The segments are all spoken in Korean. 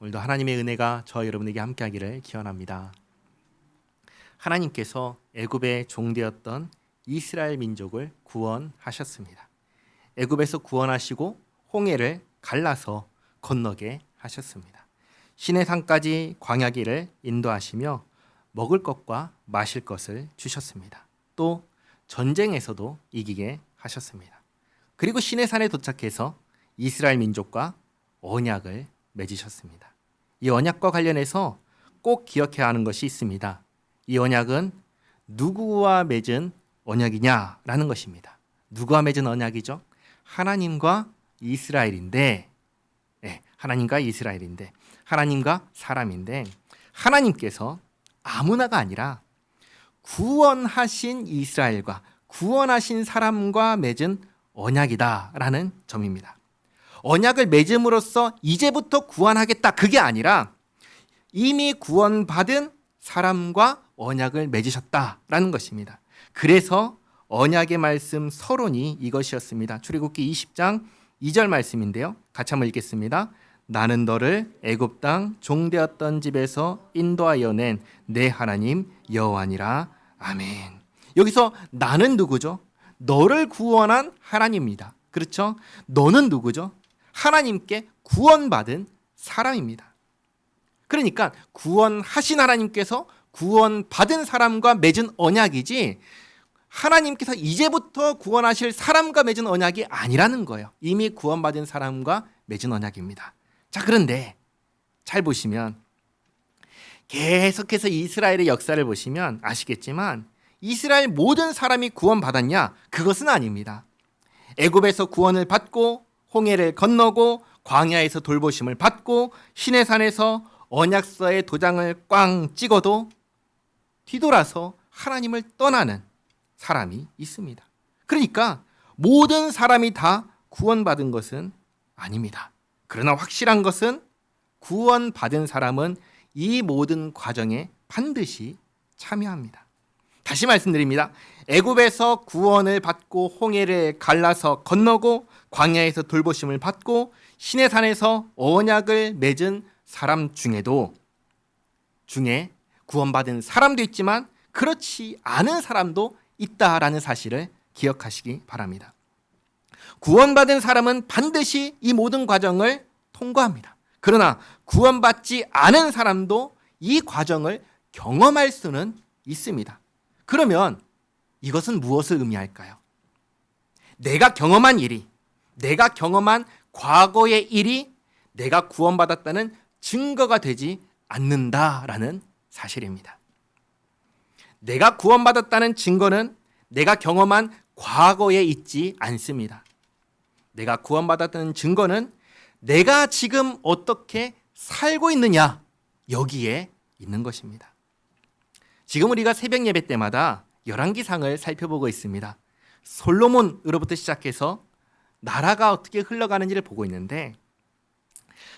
오늘도 하나님의 은혜가 저와 여러분에게 함께하기를 기원합니다. 하나님께서 애굽의 종되었던 이스라엘 민족을 구원하셨습니다. 애굽에서 구원하시고 홍해를 갈라서 건너게 하셨습니다. 시내산까지 광야길을 인도하시며 먹을 것과 마실 것을 주셨습니다. 또 전쟁에서도 이기게 하셨습니다. 그리고 시내산에 도착해서 이스라엘 민족과 언약을 맺으셨습니다. 이 언약과 관련해서 꼭 기억해야 하는 것이 있습니다. 이 언약은 누구와 맺은 언약이냐라는 것입니다. 누구와 맺은 언약이죠? 하나님과 이스라엘인데, 하나님과 사람인데, 하나님께서 아무나가 아니라 구원하신 이스라엘과 구원하신 사람과 맺은 언약이다라는 점입니다. 언약을 맺음으로써 이제부터 구원하겠다, 그게 아니라 이미 구원받은 사람과 언약을 맺으셨다라는 것입니다. 그래서 언약의 말씀 서론이 이것이었습니다. 출애굽기 20장 2절 말씀인데요. 같이 한번 읽겠습니다. 나는 너를 애굽 땅 종되었던 집에서 인도하여 낸 내 하나님 여호와니라. 아멘. 여기서 나는 누구죠? 너를 구원한 하나님입니다. 그렇죠? 너는 누구죠? 하나님께 구원받은 사람입니다. 그러니까 구원하신 하나님께서 구원받은 사람과 맺은 언약이지, 하나님께서 이제부터 구원하실 사람과 맺은 언약이 아니라는 거예요. 이미 구원받은 사람과 맺은 언약입니다. 자, 그런데 잘 보시면 계속해서 이스라엘의 역사를 보시면 아시겠지만 이스라엘 모든 사람이 구원받았냐? 그것은 아닙니다. 애굽에서 구원을 받고 홍해를 건너고 광야에서 돌보심을 받고 시내산에서 언약서의 도장을 꽝 찍어도 뒤돌아서 하나님을 떠나는 사람이 있습니다. 그러니까 모든 사람이 다 구원받은 것은 아닙니다. 그러나 확실한 것은 구원받은 사람은 이 모든 과정에 반드시 참여합니다. 다시 말씀드립니다. 애굽에서 구원을 받고 홍해를 갈라서 건너고 광야에서 돌보심을 받고 시내산에서 언약을 맺은 사람 중에 구원받은 사람도 있지만 그렇지 않은 사람도 있다라는 사실을 기억하시기 바랍니다. 구원받은 사람은 반드시 이 모든 과정을 통과합니다. 그러나 구원받지 않은 사람도 이 과정을 경험할 수는 있습니다. 그러면 이것은 무엇을 의미할까요? 내가 경험한 일이, 내가 경험한 과거의 일이 내가 구원받았다는 증거가 되지 않는다라는 사실입니다. 내가 구원받았다는 증거는 내가 경험한 과거에 있지 않습니다. 내가 구원받았다는 증거는 내가 지금 어떻게 살고 있느냐, 여기에 있는 것입니다. 지금 우리가 새벽 예배 때마다 열왕기상을 살펴보고 있습니다. 솔로몬으로부터 시작해서 나라가 어떻게 흘러가는지를 보고 있는데,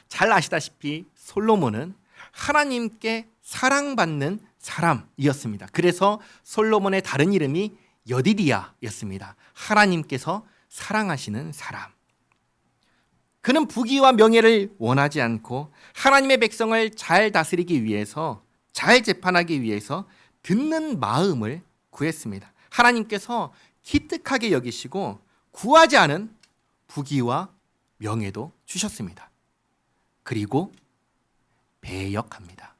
잘 아시다시피 솔로몬은 하나님께 사랑받는 사람이었습니다. 그래서 솔로몬의 다른 이름이 여디디야였습니다. 하나님께서 사랑하시는 사람. 그는 부귀와 명예를 원하지 않고 하나님의 백성을 잘 다스리기 위해서, 잘 재판하기 위해서 듣는 마음을 구했습니다. 하나님께서 기특하게 여기시고 구하지 않은 부귀와 명예도 주셨습니다. 그리고 배역합니다.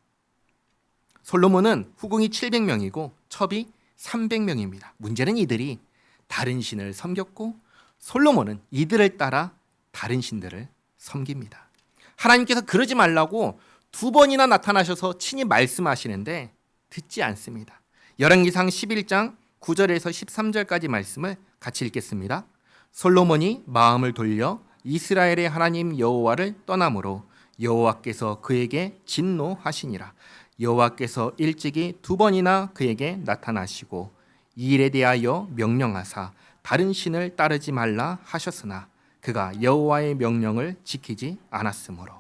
솔로몬은 후궁이 700명이고 첩이 300명입니다. 문제는 이들이 다른 신을 섬겼고 솔로몬은 이들을 따라 다른 신들을 섬깁니다. 하나님께서 그러지 말라고 2번이나 나타나셔서 친히 말씀하시는데 듣지 않습니다. 열왕기상 11장 9절에서 13절까지 말씀을 같이 읽겠습니다. 솔로몬이 마음을 돌려 이스라엘의 하나님 여호와를 떠나므로 여호와께서 그에게 진노하시니라. 여호와께서 일찍이 2번이나 그에게 나타나시고 이 일에 대하여 명령하사 다른 신을 따르지 말라 하셨으나 그가 여호와의 명령을 지키지 않았으므로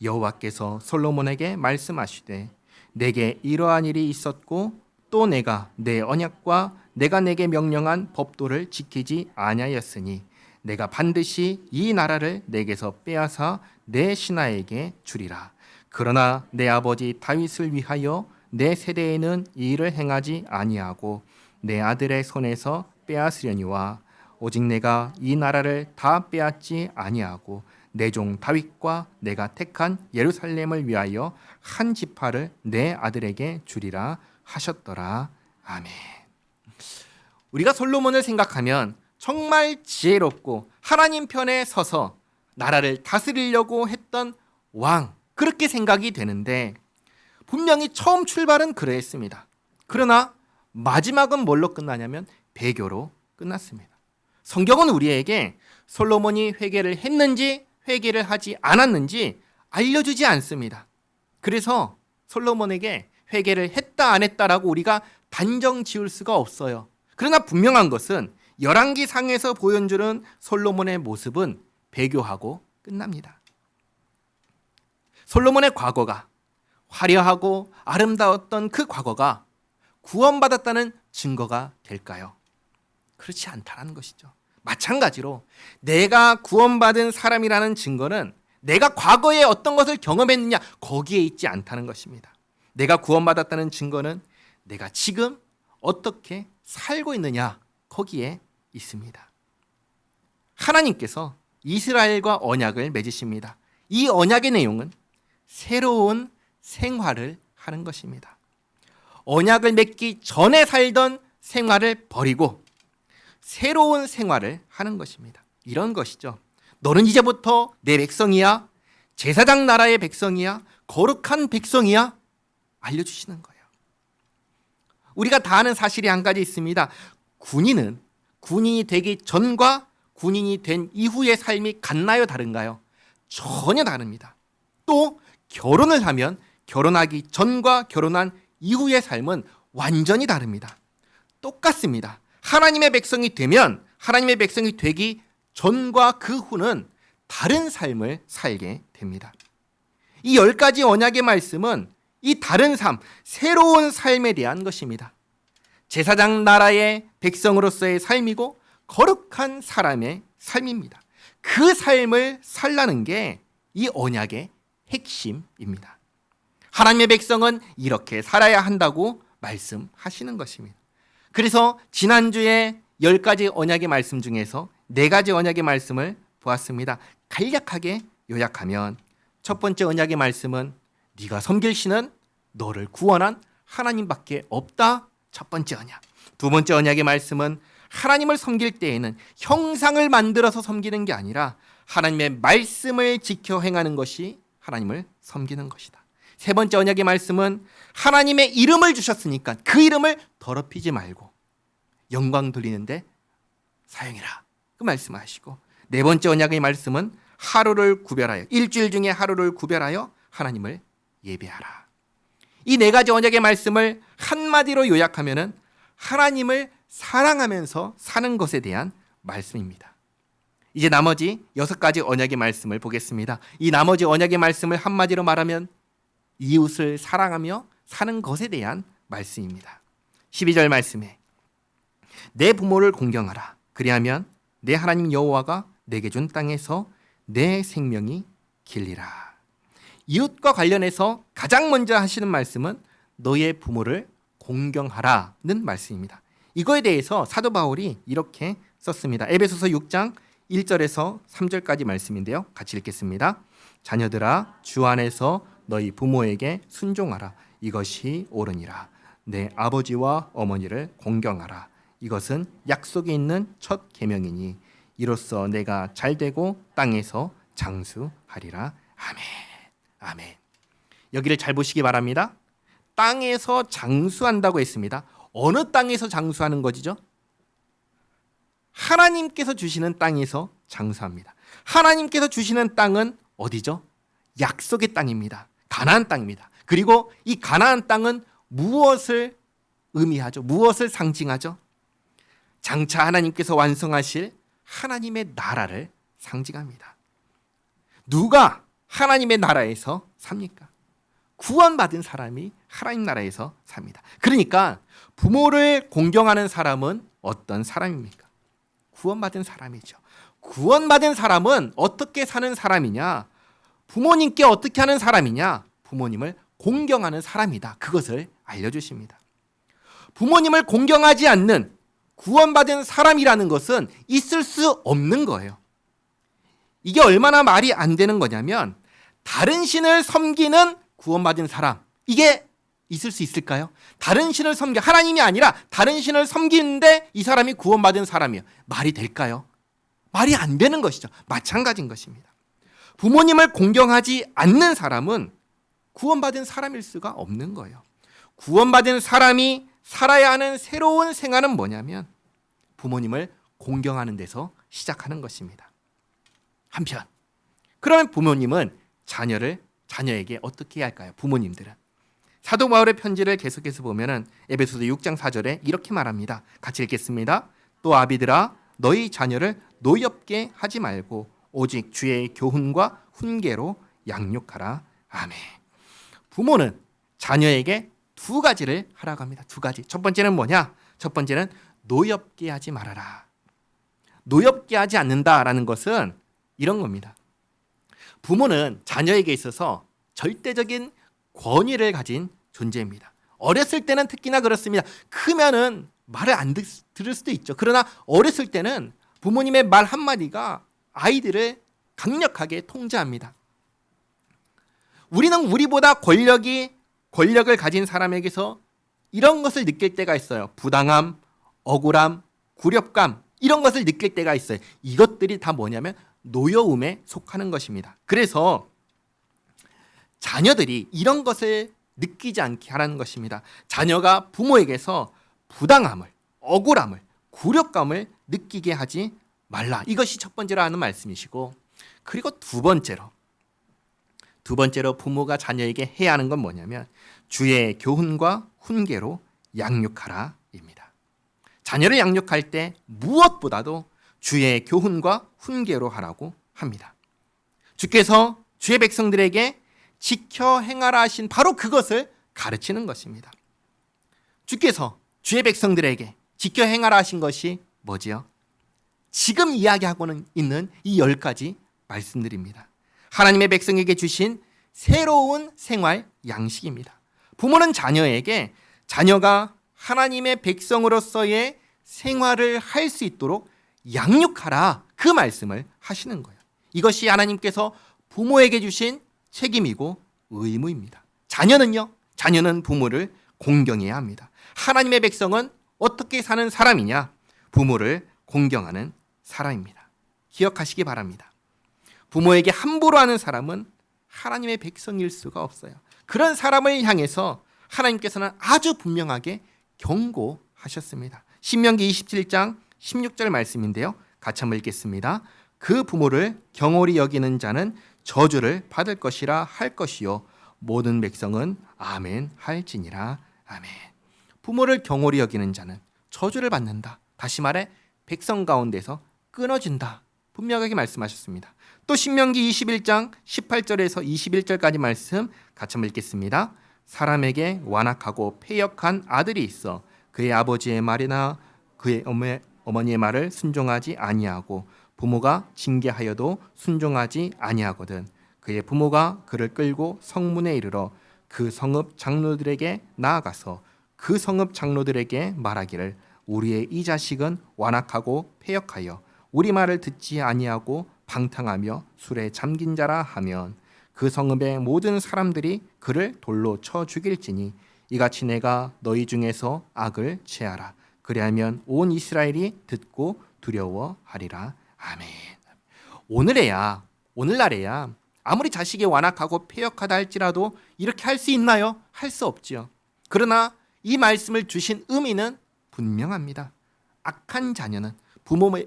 여호와께서 솔로몬에게 말씀하시되 내게 이러한 일이 있었고 또 내가 내 언약과 내가 내게 명령한 법도를 지키지 아니하였으니 내가 반드시 이 나라를 내게서 빼앗아 내 신하에게 주리라. 그러나 내 아버지 다윗을 위하여 내 세대에는 이 일을 행하지 아니하고 내 아들의 손에서 빼앗으려니와 오직 내가 이 나라를 다 빼앗지 아니하고 내 종 다윗과 내가 택한 예루살렘을 위하여 한 지파를 내 아들에게 주리라 하셨더라. 아멘. 우리가 솔로몬을 생각하면 정말 지혜롭고 하나님 편에 서서 나라를 다스리려고 했던 왕, 그렇게 생각이 되는데 분명히 처음 출발은 그러했습니다. 그러나 마지막은 뭘로 끝나냐면 배교로 끝났습니다. 성경은 우리에게 솔로몬이 회개를 했는지 회개를 하지 않았는지 알려주지 않습니다. 그래서 솔로몬에게 회개를 했다 안 했다라고 우리가 단정 지을 수가 없어요. 그러나 분명한 것은 열왕기상에서 보여주는 솔로몬의 모습은 배교하고 끝납니다. 솔로몬의 과거가 화려하고 아름다웠던 그 과거가 구원받았다는 증거가 될까요? 그렇지 않다는 것이죠. 마찬가지로 내가 구원받은 사람이라는 증거는 내가 과거에 어떤 것을 경험했느냐 거기에 있지 않다는 것입니다. 내가 구원받았다는 증거는 내가 지금 어떻게 살고 있느냐 거기에 있습니다. 하나님께서 이스라엘과 언약을 맺으십니다. 이 언약의 내용은 새로운 생활을 하는 것입니다. 언약을 맺기 전에 살던 생활을 버리고 새로운 생활을 하는 것입니다. 이런 것이죠. 너는 이제부터 내 백성이야. 제사장 나라의 백성이야. 거룩한 백성이야. 알려주시는 거예요. 우리가 다 아는 사실이 한 가지 있습니다. 군인이 되기 전과 군인이 된 이후의 삶이 같나요? 다른가요? 전혀 다릅니다. 또 결혼을 하면 결혼하기 전과 결혼한 이후의 삶은 완전히 다릅니다. 똑같습니다. 하나님의 백성이 되면 하나님의 백성이 되기 전과 그 후는 다른 삶을 살게 됩니다. 이 10가지 언약의 말씀은 이 다른 삶, 새로운 삶에 대한 것입니다. 제사장 나라의 백성으로서의 삶이고 거룩한 사람의 삶입니다. 그 삶을 살라는 게 이 언약의 핵심입니다. 하나님의 백성은 이렇게 살아야 한다고 말씀하시는 것입니다. 그래서 지난주에 10가지 언약의 말씀 중에서 4가지 언약의 말씀을 보았습니다. 간략하게 요약하면 첫 번째 언약의 말씀은 네가 섬길 신은 너를 구원한 하나님밖에 없다. 첫 번째 언약. 두 번째 언약의 말씀은 하나님을 섬길 때에는 형상을 만들어서 섬기는 게 아니라 하나님의 말씀을 지켜 행하는 것이 하나님을 섬기는 것이다. 세 번째 언약의 말씀은 하나님의 이름을 주셨으니까 그 이름을 더럽히지 말고 영광 돌리는데 사용해라. 그 말씀하시고 네 번째 언약의 말씀은 하루를 구별하여 일주일 중에 하루를 구별하여 하나님을 예배하라. 이 4가지 언약의 말씀을 한마디로 요약하면은 하나님을 사랑하면서 사는 것에 대한 말씀입니다. 이제 나머지 6가지 언약의 말씀을 보겠습니다. 이 나머지 언약의 말씀을 한마디로 말하면 이웃을 사랑하며 사는 것에 대한 말씀입니다. 12절 말씀에 내 부모를 공경하라. 그리하면 내 하나님 여호와가 내게 준 땅에서 내 생명이 길리라. 이웃과 관련해서 가장 먼저 하시는 말씀은 너의 부모를 공경하라는 말씀입니다. 이거에 대해서 사도 바울이 이렇게 썼습니다. 에베소서 6장 1절에서 3절까지 말씀인데요. 같이 읽겠습니다. 자녀들아 주 안에서 너희 부모에게 순종하라. 이것이 옳으니라. 내 아버지와 어머니를 공경하라. 이것은 약속이 있는 첫 계명이니 이로써 내가 잘되고 땅에서 장수하리라. 아멘. 아멘. 여기를 잘 보시기 바랍니다. 땅에서 장수한다고 했습니다. 어느 땅에서 장수하는 것이죠? 하나님께서 주시는 땅에서 장수합니다. 하나님께서 주시는 땅은 어디죠? 약속의 땅입니다. 가나안 땅입니다. 그리고 이 가나안 땅은 무엇을 의미하죠? 무엇을 상징하죠? 장차 하나님께서 완성하실 하나님의 나라를 상징합니다. 누가 하나님의 나라에서 삽니까? 구원받은 사람이 하나님 나라에서 삽니다. 그러니까 부모를 공경하는 사람은 어떤 사람입니까? 구원받은 사람이죠. 구원받은 사람은 어떻게 사는 사람이냐? 부모님께 어떻게 하는 사람이냐? 부모님을 공경하는 사람이다. 그것을 알려주십니다. 부모님을 공경하지 않는 구원받은 사람이라는 것은 있을 수 없는 거예요. 이게 얼마나 말이 안 되는 거냐면 다른 신을 섬기는 구원받은 사람, 이게 있을 수 있을까요? 다른 신을 섬겨, 하나님이 아니라 다른 신을 섬기는데 이 사람이 구원받은 사람이에요. 말이 될까요? 말이 안 되는 것이죠. 마찬가지인 것입니다. 부모님을 공경하지 않는 사람은 구원받은 사람일 수가 없는 거예요. 구원받은 사람이 살아야 하는 새로운 생활은 뭐냐면 부모님을 공경하는 데서 시작하는 것입니다. 한편, 그러면 부모님은 자녀에게 어떻게 해야 할까요? 부모님들은. 사도 바울의 편지를 계속해서 보면은 에베소서 6장 4절에 이렇게 말합니다. 같이 읽겠습니다. 또 아비들아 너희 자녀를 노엽게 하지 말고 오직 주의 교훈과 훈계로 양육하라. 아멘. 부모는 자녀에게 두 가지를 하라고 합니다. 두 가지. 첫 번째는 뭐냐? 첫 번째는 노엽게 하지 말아라. 노엽게 하지 않는다라는 것은 이런 겁니다. 부모는 자녀에게 있어서 절대적인 권위를 가진 존재입니다. 어렸을 때는 특히나 그렇습니다. 크면은 말을 안 들을 수도 있죠. 그러나 어렸을 때는 부모님의 말 한마디가 아이들을 강력하게 통제합니다. 우리는 우리보다 권력을 가진 사람에게서 이런 것을 느낄 때가 있어요. 부당함, 억울함, 굴욕감, 이런 것을 느낄 때가 있어요. 이것들이 다 뭐냐면 노여움에 속하는 것입니다. 그래서 자녀들이 이런 것을 느끼지 않게 하라는 것입니다. 자녀가 부모에게서 부당함을, 억울함을, 굴욕감을 느끼게 하지 말라. 이것이 첫 번째로 하는 말씀이시고, 그리고 두 번째로 부모가 자녀에게 해야 하는 건 뭐냐면 주의 교훈과 훈계로 양육하라입니다. 자녀를 양육할 때 무엇보다도 주의 교훈과 훈계로 하라고 합니다. 주께서 주의 백성들에게 지켜 행하라 하신 바로 그것을 가르치는 것입니다. 주께서 주의 백성들에게 지켜 행하라 하신 것이 뭐지요? 지금 이야기하고는 있는 이 10가지 말씀들입니다. 하나님의 백성에게 주신 새로운 생활 양식입니다. 부모는 자녀에게 자녀가 하나님의 백성으로서의 생활을 할 수 있도록 양육하라, 그 말씀을 하시는 거예요. 이것이 하나님께서 부모에게 주신 책임이고 의무입니다. 자녀는 부모를 공경해야 합니다. 하나님의 백성은 어떻게 사는 사람이냐? 부모를 공경하는 사람입니다. 기억하시기 바랍니다. 부모에게 함부로 하는 사람은 하나님의 백성일 수가 없어요. 그런 사람을 향해서 하나님께서는 아주 분명하게 경고하셨습니다. 신명기 27장 16절 말씀인데요. 같이 한번 읽겠습니다. 그 부모를 경홀히 여기는 자는 저주를 받을 것이라 할 것이요 모든 백성은 아멘 할지니라. 아멘. 부모를 경홀히 여기는 자는 저주를 받는다. 다시 말해 백성 가운데서 끊어진다. 분명하게 말씀하셨습니다. 또 신명기 21장 18절에서 21절까지 말씀 같이 한번 읽겠습니다. 사람에게 완악하고 패역한 아들이 있어 그의 아버지의 말이나 그의 어머니의 말을 순종하지 아니하고 부모가 징계하여도 순종하지 아니하거든 그의 부모가 그를 끌고 성문에 이르러 그 성읍 장로들에게 나아가서 그 성읍 장로들에게 말하기를 우리의 이 자식은 완악하고 패역하여 우리 말을 듣지 아니하고 방탕하며 술에 잠긴 자라 하면 그 성읍의 모든 사람들이 그를 돌로 쳐 죽일지니 이같이 내가 너희 중에서 악을 취하라. 그리하면 온 이스라엘이 듣고 두려워하리라. 아멘. 오늘날에야 아무리 자식이 완악하고 패역하다 할지라도 이렇게 할 수 있나요? 할 수 없지요. 그러나 이 말씀을 주신 의미는 분명합니다. 악한 자녀는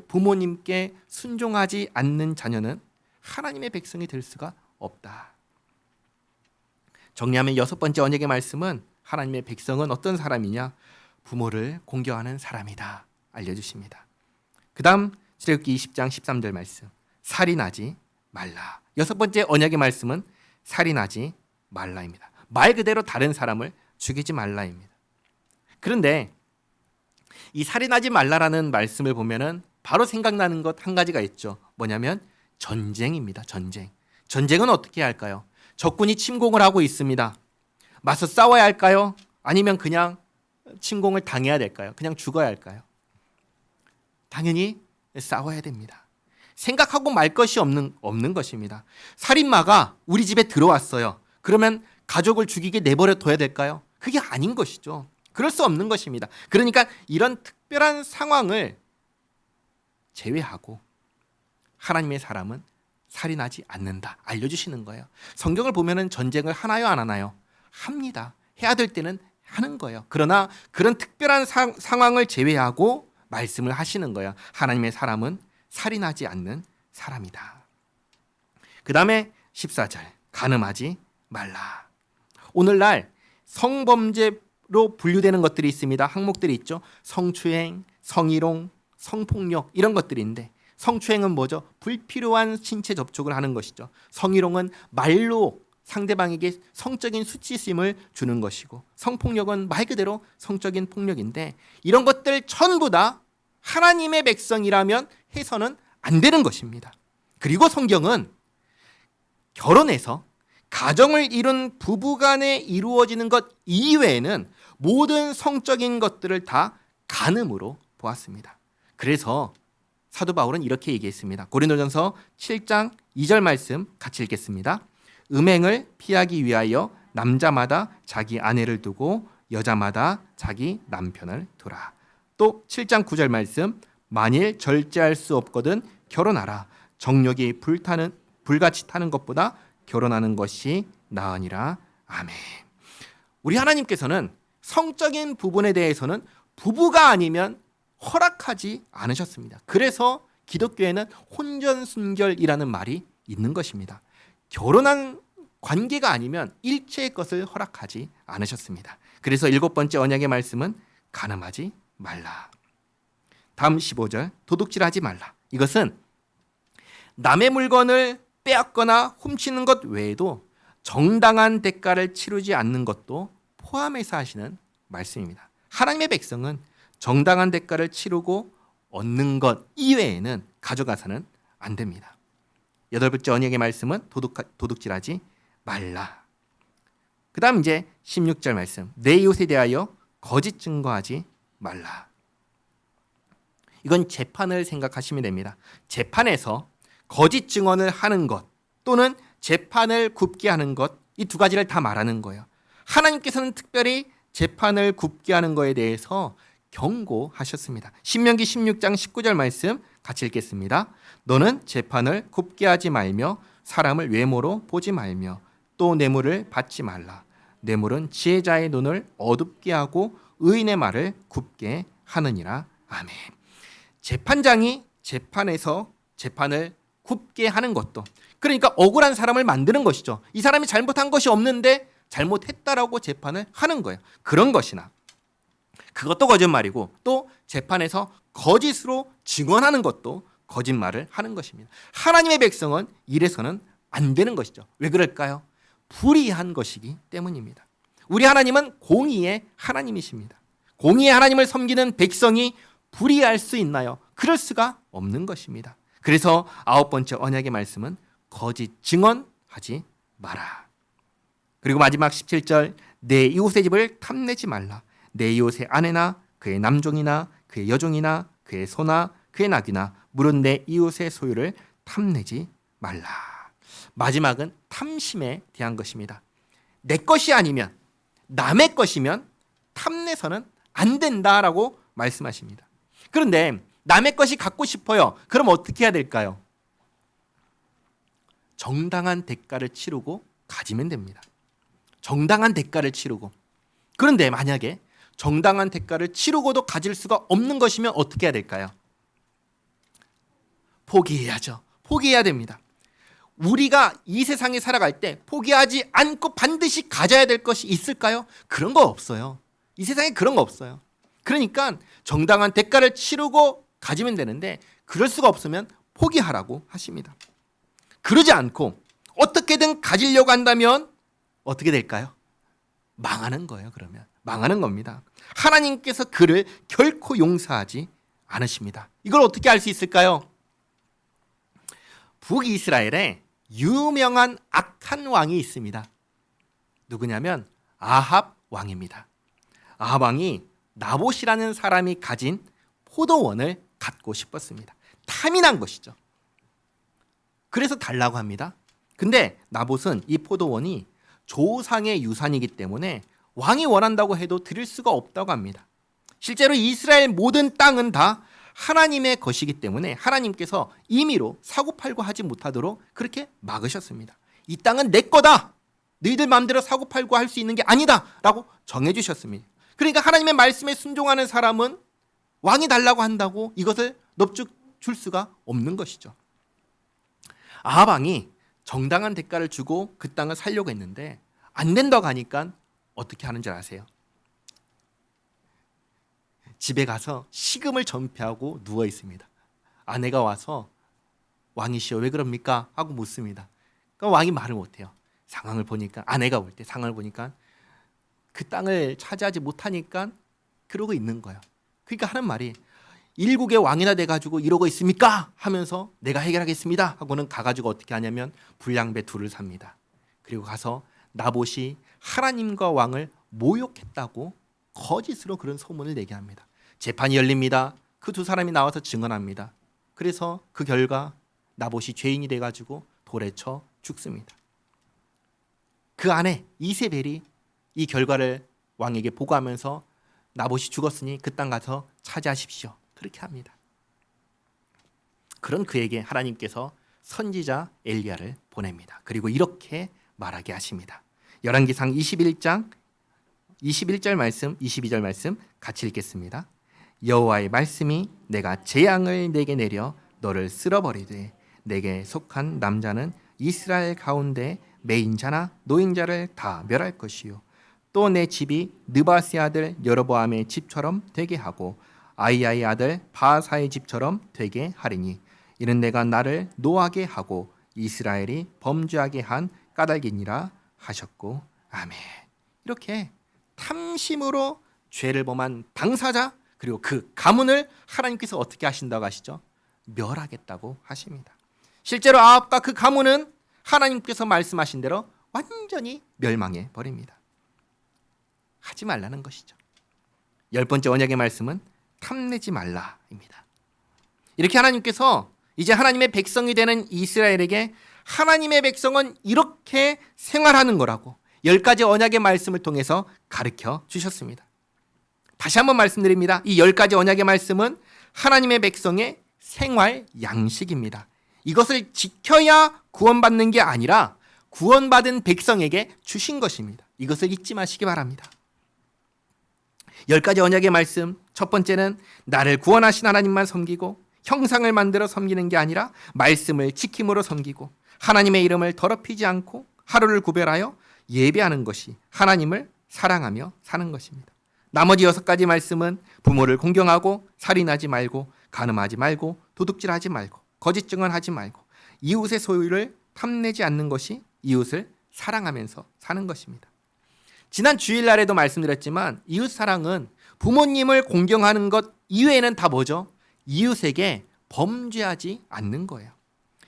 부모님께 순종하지 않는 자녀는 하나님의 백성이 될 수가 없다. 정리하면 6번째 언약의 말씀은 하나님의 백성은 어떤 사람이냐? 부모를 공경하는 사람이다 알려주십니다. 그 다음 출애굽기 20장 13절 말씀 살인하지 말라. 6번째 언약의 말씀은 살인하지 말라입니다. 말 그대로 다른 사람을 죽이지 말라입니다. 그런데 이 살인하지 말라라는 말씀을 보면은 바로 생각나는 것 한 가지가 있죠. 뭐냐면 전쟁입니다. 전쟁은 어떻게 할까요? 적군이 침공을 하고 있습니다. 맞서 싸워야 할까요? 아니면 그냥 침공을 당해야 될까요? 그냥 죽어야 할까요? 당연히 싸워야 됩니다. 생각하고 말 것이 없는 것입니다. 살인마가 우리 집에 들어왔어요. 그러면 가족을 죽이게 내버려 둬야 될까요? 그게 아닌 것이죠. 그럴 수 없는 것입니다. 그러니까 이런 특별한 상황을 제외하고 하나님의 사람은 살인하지 않는다. 알려주시는 거예요. 성경을 보면은 전쟁을 하나요, 안 하나요? 합니다. 해야 될 때는 하는 거예요. 그러나 그런 특별한 상황을 제외하고 말씀을 하시는 거예요. 하나님의 사람은 살인하지 않는 사람이다. 그 다음에 14절 간음하지 말라. 오늘날 성범죄로 분류되는 것들이 있습니다. 항목들이 있죠. 성추행, 성희롱, 성폭력 이런 것들인데 성추행은 뭐죠? 불필요한 신체 접촉을 하는 것이죠. 성희롱은 말로 상대방에게 성적인 수치심을 주는 것이고 성폭력은 말 그대로 성적인 폭력인데 이런 것들 전부 다 하나님의 백성이라면 해서는 안 되는 것입니다. 그리고 성경은 결혼해서 가정을 이룬 부부간에 이루어지는 것 이외에는 모든 성적인 것들을 다 간음으로 보았습니다. 그래서 사도 바울은 이렇게 얘기했습니다. 고린도전서 7장 2절 말씀 같이 읽겠습니다. 음행을 피하기 위하여 남자마다 자기 아내를 두고 여자마다 자기 남편을 두라. 또 7장 9절 말씀 만일 절제할 수 없거든 결혼하라. 정욕이 불같이 타는 것보다 결혼하는 것이 나으니라. 아멘. 우리 하나님께서는 성적인 부분에 대해서는 부부가 아니면 허락하지 않으셨습니다. 그래서 기독교에는 혼전순결이라는 말이 있는 것입니다. 결혼한 관계가 아니면 일체의 것을 허락하지 않으셨습니다. 그래서 7번째 언약의 말씀은 간음하지 말라. 다음 15절 도둑질하지 말라. 이것은 남의 물건을 빼앗거나 훔치는 것 외에도 정당한 대가를 치르지 않는 것도 포함해서 하시는 말씀입니다. 하나님의 백성은 정당한 대가를 치르고 얻는 것 이외에는 가져가서는 안 됩니다. 8번째 언약의 말씀은 도둑질하지 말라. 그 다음 이제 16절 말씀 내 이웃에 대하여 거짓 증거하지 말라. 이건 재판을 생각하시면 됩니다. 재판에서 거짓 증언을 하는 것 또는 재판을 굽게 하는 것 이 두 가지를 다 말하는 거예요. 하나님께서는 특별히 재판을 굽게 하는 것에 대해서 경고하셨습니다. 신명기 16장 19절 말씀 같이 읽겠습니다. 너는 재판을 굽게 하지 말며 사람을 외모로 보지 말며 또 뇌물을 받지 말라. 뇌물은 지혜자의 눈을 어둡게 하고 의인의 말을 굽게 하느니라. 아멘. 재판장이 재판에서 재판을 굽게 하는 것도 그러니까 억울한 사람을 만드는 것이죠. 이 사람이 잘못한 것이 없는데 잘못했다라고 재판을 하는 거예요. 그런 것이나 그것도 거짓말이고 또 재판에서 거짓으로 증언하는 것도 거짓말을 하는 것입니다. 하나님의 백성은 이래서는 안 되는 것이죠. 왜 그럴까요? 불의한 것이기 때문입니다. 우리 하나님은 공의의 하나님이십니다. 공의의 하나님을 섬기는 백성이 불의할 수 있나요? 그럴 수가 없는 것입니다. 그래서 9번째 언약의 말씀은 거짓 증언하지 마라. 그리고 마지막 17절 내 이웃의 집을 탐내지 말라. 내 이웃의 아내나 그의 남종이나 그의 여종이나 그의 소나 그의 낙이나 물은 내 이웃의 소유를 탐내지 말라. 마지막은 탐심에 대한 것입니다. 내 것이 아니면 남의 것이면 탐내서는 안 된다라고 말씀하십니다. 그런데 남의 것이 갖고 싶어요. 그럼 어떻게 해야 될까요? 정당한 대가를 치르고 가지면 됩니다. 정당한 대가를 치르고. 그런데 만약에 정당한 대가를 치르고도 가질 수가 없는 것이면 어떻게 해야 될까요? 포기해야죠. 포기해야 됩니다. 우리가 이 세상에 살아갈 때 포기하지 않고 반드시 가져야 될 것이 있을까요? 그런 거 없어요. 이 세상에 그런 거 없어요. 그러니까 정당한 대가를 치르고 가지면 되는데 그럴 수가 없으면 포기하라고 하십니다. 그러지 않고 어떻게든 가지려고 한다면 어떻게 될까요? 망하는 거예요. 그러면 망하는 겁니다. 하나님께서 그를 결코 용서하지 않으십니다. 이걸 어떻게 알 수 있을까요? 북이스라엘에 유명한 악한 왕이 있습니다. 누구냐면 아합 왕입니다. 아합 왕이 나봇이라는 사람이 가진 포도원을 갖고 싶었습니다. 탐이 난 것이죠. 그래서 달라고 합니다. 근데 나봇은 이 포도원이 조상의 유산이기 때문에 왕이 원한다고 해도 드릴 수가 없다고 합니다. 실제로 이스라엘 모든 땅은 다 하나님의 것이기 때문에 하나님께서 임의로 사고팔고 하지 못하도록 그렇게 막으셨습니다. 이 땅은 내 거다. 너희들 마음대로 사고팔고 할 수 있는 게 아니다 라고 정해주셨습니다. 그러니까 하나님의 말씀에 순종하는 사람은 왕이 달라고 한다고 이것을 넙죽 줄 수가 없는 것이죠. 아합 왕이 정당한 대가를 주고 그 땅을 살려고 했는데 안 된다고 하니까 어떻게 하는 줄 아세요? 집에 가서 식음을 전폐하고 누워 있습니다. 아내가 와서 왕이시여 왜 그럽니까? 하고 묻습니다. 그러니까 왕이 말을 못해요. 상황을 보니까 아내가 볼 때 상황을 보니까 그 땅을 차지하지 못하니까 그러고 있는 거예요. 그러니까 하는 말이 일국의 왕이나 돼가지고 이러고 있습니까? 하면서 내가 해결하겠습니다 하고는 가가지고 어떻게 하냐면 불량배 둘을 삽니다. 그리고 가서 나봇이 하나님과 왕을 모욕했다고 거짓으로 그런 소문을 내게 합니다. 재판이 열립니다. 그 두 사람이 나와서 증언합니다. 그래서 그 결과 나봇이 죄인이 돼가지고 돌에 쳐 죽습니다. 그 아내 이세벨이 이 결과를 왕에게 보고하면서 나봇이 죽었으니 그 땅 가서 차지하십시오. 그렇게 합니다. 그런 그에게 하나님께서 선지자 엘리야를 보냅니다. 그리고 이렇게 말하게 하십니다. 열왕기상 21장 21절 말씀, 22절 말씀 같이 읽겠습니다. 여호와의 말씀이 내가 재앙을 내게 내려 너를 쓸어버리되 내게 속한 남자는 이스라엘 가운데 매인자나 노인자를 다 멸할 것이요 또 내 집이 느바스의 아들 여로보암의 집처럼 되게 하고 아이야의 아들 바하사의 집처럼 되게 하리니 이는 내가 나를 노하게 하고 이스라엘이 범죄하게 한 까닭이니라 하셨고 아멘. 이렇게 탐심으로 죄를 범한 당사자 그리고 그 가문을 하나님께서 어떻게 하신다고 하시죠? 멸하겠다고 하십니다. 실제로 아합과 그 가문은 하나님께서 말씀하신 대로 완전히 멸망해 버립니다. 하지 말라는 것이죠. 10번째 언약의 말씀은 탐내지 말라입니다. 이렇게 하나님께서 이제 하나님의 백성이 되는 이스라엘에게 하나님의 백성은 이렇게 생활하는 거라고 10가지 언약의 말씀을 통해서 가르쳐 주셨습니다. 다시 한번 말씀드립니다. 이 10가지 언약의 말씀은 하나님의 백성의 생활 양식입니다. 이것을 지켜야 구원받는 게 아니라 구원받은 백성에게 주신 것입니다. 이것을 잊지 마시기 바랍니다. 10가지 언약의 말씀, 첫 번째는 나를 구원하신 하나님만 섬기고 형상을 만들어 섬기는 게 아니라 말씀을 지킴으로 섬기고 하나님의 이름을 더럽히지 않고 하루를 구별하여 예배하는 것이 하나님을 사랑하며 사는 것입니다. 나머지 6가지 말씀은 부모를 공경하고 살인하지 말고 간음하지 말고 도둑질하지 말고 거짓 증언하지 말고 이웃의 소유를 탐내지 않는 것이 이웃을 사랑하면서 사는 것입니다. 지난 주일날에도 말씀드렸지만 이웃 사랑은 부모님을 공경하는 것 이외에는 다 뭐죠? 이웃에게 범죄하지 않는 거예요.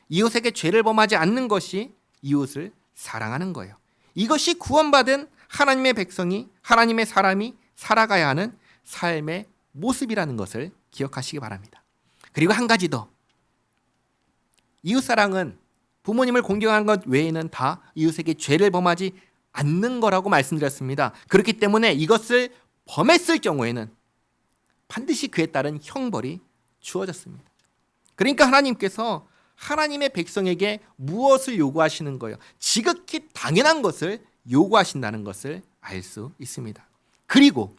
이웃에게 죄를 범하지 않는 것이 이웃을 사랑하는 거예요. 이것이 구원받은 하나님의 백성이 하나님의 사람이 살아가야 하는 삶의 모습이라는 것을 기억하시기 바랍니다. 그리고 한 가지 더. 이웃사랑은 부모님을 공경하는 것 외에는 다 이웃에게 죄를 범하지 않는 거라고 말씀드렸습니다. 그렇기 때문에 이것을 범했을 경우에는 반드시 그에 따른 형벌이 주어졌습니다. 그러니까 하나님께서 하나님의 백성에게 무엇을 요구하시는 거예요? 지극히 당연한 것을 요구하신다는 것을 알 수 있습니다. 그리고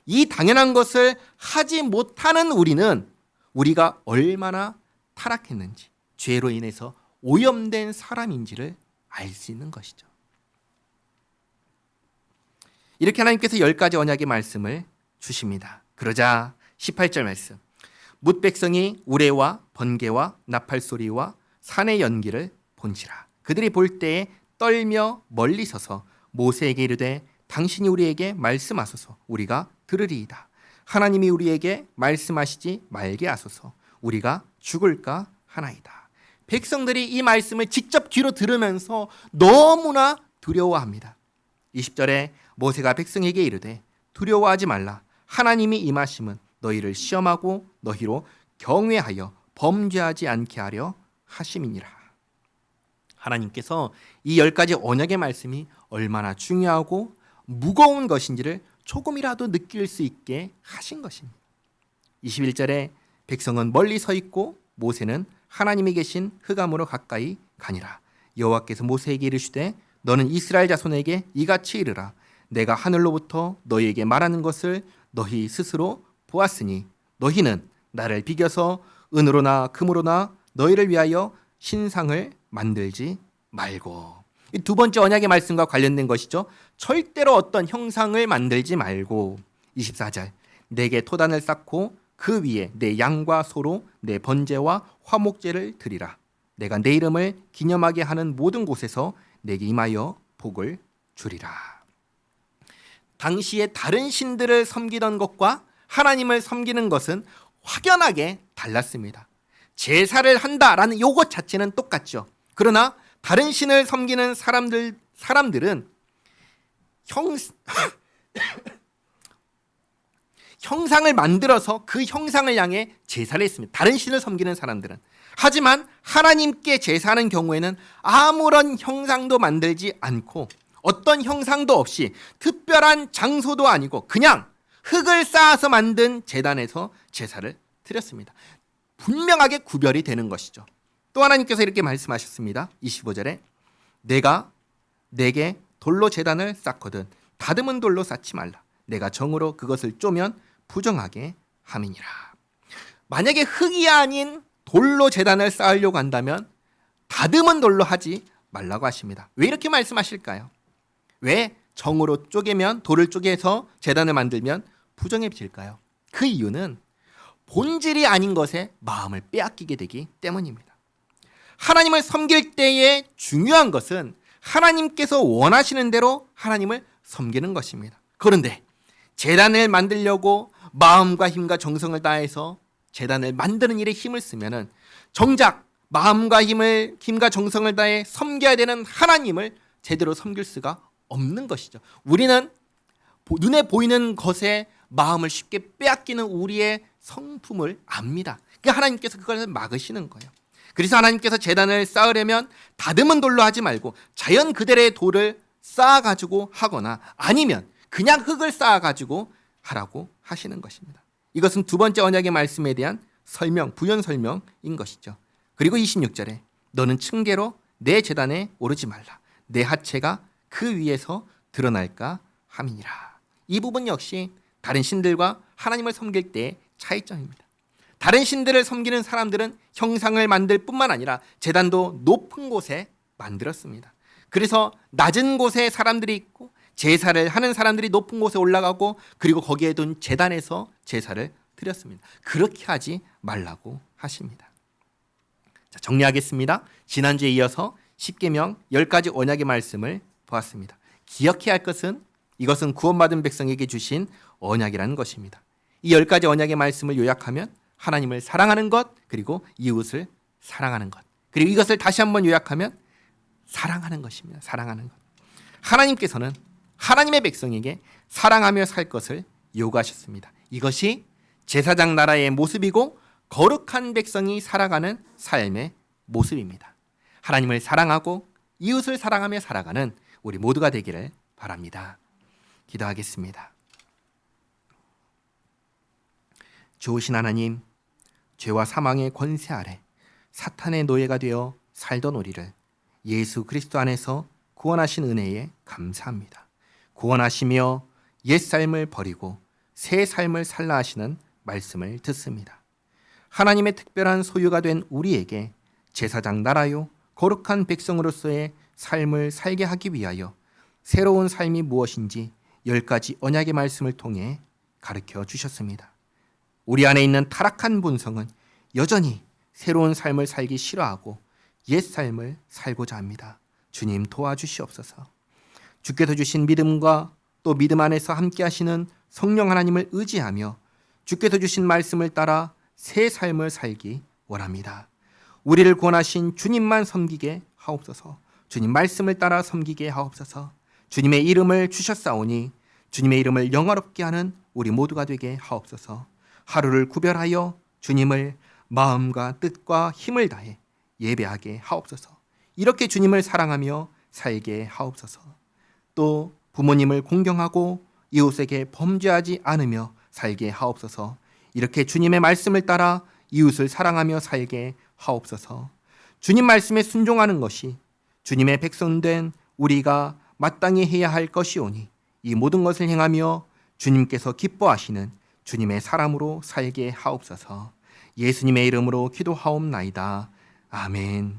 이 당연한 것을 하지 못하는 우리가 얼마나 타락했는지 죄로 인해서 오염된 사람인지를 알 수 있는 것이죠. 이렇게 하나님께서 10가지 언약의 말씀을 주십니다. 그러자 18절 말씀. 뭇 백성이 우레와 번개와 나팔 소리와 산의 연기를 본지라. 그들이 볼 때에 떨며 멀리 서서 모세에게 이르되 당신이 우리에게 말씀하소서 우리가 들으리이다. 하나님이 우리에게 말씀하시지 말게 하소서 우리가 죽을까 하나이다. 백성들이 이 말씀을 직접 귀로 들으면서 너무나 두려워합니다. 20절에 모세가 백성에게 이르되 두려워하지 말라. 하나님이 임하심은 너희를 시험하고 너희로 경외하여 범죄하지 않게 하려 하심이니라. 하나님께서 이 10가지 언약의 말씀이 얼마나 중요하고 무거운 것인지를 조금이라도 느낄 수 있게 하신 것입니다. 21절에 백성은 멀리 서 있고 모세는 하나님이 계신 흑암으로 가까이 가니라. 여호와께서 모세에게 이르시되 너는 이스라엘 자손에게 이같이 이르라. 내가 하늘로부터 너희에게 말하는 것을 너희 스스로 보았으니 너희는 나를 비겨서 은으로나 금으로나 너희를 위하여 신상을 만들지 말고. 이 두 번째 언약의 말씀과 관련된 것이죠. 절대로 어떤 형상을 만들지 말고. 24절 내게 토단을 쌓고 그 위에 내 양과 소로 내 번제와 화목제를 드리라. 내가 내 이름을 기념하게 하는 모든 곳에서 내게 임하여 복을 주리라. 당시에 다른 신들을 섬기던 것과 하나님을 섬기는 것은 확연하게 달랐습니다. 제사를 한다라는 요것 자체는 똑같죠. 그러나 다른 신을 섬기는 사람들은 형상을 만들어서 그 형상을 향해 제사를 했습니다. 다른 신을 섬기는 사람들은. 하지만 하나님께 제사하는 경우에는 아무런 형상도 만들지 않고 어떤 형상도 없이 특별한 장소도 아니고 그냥 흙을 쌓아서 만든 제단에서 제사를 드렸습니다. 분명하게 구별이 되는 것이죠. 또 하나님께서 이렇게 말씀하셨습니다. 25절에 내가 내게 돌로 제단을 쌓거든 다듬은 돌로 쌓지 말라. 내가 정으로 그것을 쪼면 부정하게 함이니라. 만약에 흙이 아닌 돌로 제단을 쌓으려고 한다면 다듬은 돌로 하지 말라고 하십니다. 왜 이렇게 말씀하실까요? 왜 정으로 쪼개면 돌을 쪼개서 제단을 만들면 부정해질까요? 그 이유는 본질이 아닌 것에 마음을 빼앗기게 되기 때문입니다. 하나님을 섬길 때에 중요한 것은 하나님께서 원하시는 대로 하나님을 섬기는 것입니다. 그런데 제단을 만들려고 마음과 힘과 정성을 다해서 제단을 만드는 일에 힘을 쓰면은 정작 마음과 힘과 정성을 다해 섬겨야 되는 하나님을 제대로 섬길 수가 없는 것이죠. 우리는 눈에 보이는 것에 마음을 쉽게 빼앗기는 우리의 성품을 압니다. 그러니까 하나님께서 그걸 막으시는 거예요. 그래서 하나님께서 제단을 쌓으려면 다듬은 돌로 하지 말고 자연 그대로의 돌을 쌓아가지고 하거나 아니면 그냥 흙을 쌓아가지고 하라고 하시는 것입니다. 이것은 두 번째 언약의 말씀에 대한 설명, 부연 설명인 것이죠. 그리고 26절에 너는 층계로 내 제단에 오르지 말라. 내 하체가 그 위에서 드러날까 함이니라. 이 부분 역시 다른 신들과 하나님을 섬길 때의 차이점입니다. 다른 신들을 섬기는 사람들은 형상을 만들 뿐만 아니라 제단도 높은 곳에 만들었습니다. 그래서 낮은 곳에 사람들이 있고 제사를 하는 사람들이 높은 곳에 올라가고 그리고 거기에 둔 제단에서 제사를 드렸습니다. 그렇게 하지 말라고 하십니다. 자, 정리하겠습니다. 지난주에 이어서 십계명 10가지 언약의 말씀을 보았습니다. 기억해야 할 것은 이것은 구원받은 백성에게 주신 언약이라는 것입니다. 이 10가지 언약의 말씀을 요약하면 하나님을 사랑하는 것, 그리고 이웃을 사랑하는 것. 그리고 이것을 다시 한번 요약하면 사랑하는 것입니다. 사랑하는 것. 하나님께서는 하나님의 백성에게 사랑하며 살 것을 요구하셨습니다. 이것이 제사장 나라의 모습이고 거룩한 백성이 살아가는 삶의 모습입니다. 하나님을 사랑하고 이웃을 사랑하며 살아가는 우리 모두가 되기를 바랍니다. 기도하겠습니다. 좋으신 하나님, 죄와 사망의 권세 아래 사탄의 노예가 되어 살던 우리를 예수 그리스도 안에서 구원하신 은혜에 감사합니다. 구원하시며 옛 삶을 버리고 새 삶을 살라 하시는 말씀을 듣습니다. 하나님의 특별한 소유가 된 우리에게 제사장 나라요 거룩한 백성으로서의 삶을 살게 하기 위하여 새로운 삶이 무엇인지 10가지 언약의 말씀을 통해 가르쳐 주셨습니다. 우리 안에 있는 타락한 본성은 여전히 새로운 삶을 살기 싫어하고 옛 삶을 살고자 합니다. 주님 도와주시옵소서. 주께서 주신 믿음과 또 믿음 안에서 함께 하시는 성령 하나님을 의지하며 주께서 주신 말씀을 따라 새 삶을 살기 원합니다. 우리를 구원하신 주님만 섬기게 하옵소서. 주님 말씀을 따라 섬기게 하옵소서. 주님의 이름을 주셨사오니 주님의 이름을 영화롭게 하는 우리 모두가 되게 하옵소서. 하루를 구별하여 주님을 마음과 뜻과 힘을 다해 예배하게 하옵소서. 이렇게 주님을 사랑하며 살게 하옵소서. 또 부모님을 공경하고 이웃에게 범죄하지 않으며 살게 하옵소서. 이렇게 주님의 말씀을 따라 이웃을 사랑하며 살게 하옵소서. 주님 말씀에 순종하는 것이 주님의 백성된 우리가 마땅히 해야 할 것이오니 이 모든 것을 행하며 주님께서 기뻐하시는 주님의 사람으로 살게 하옵소서. 예수님의 이름으로 기도하옵나이다. 아멘.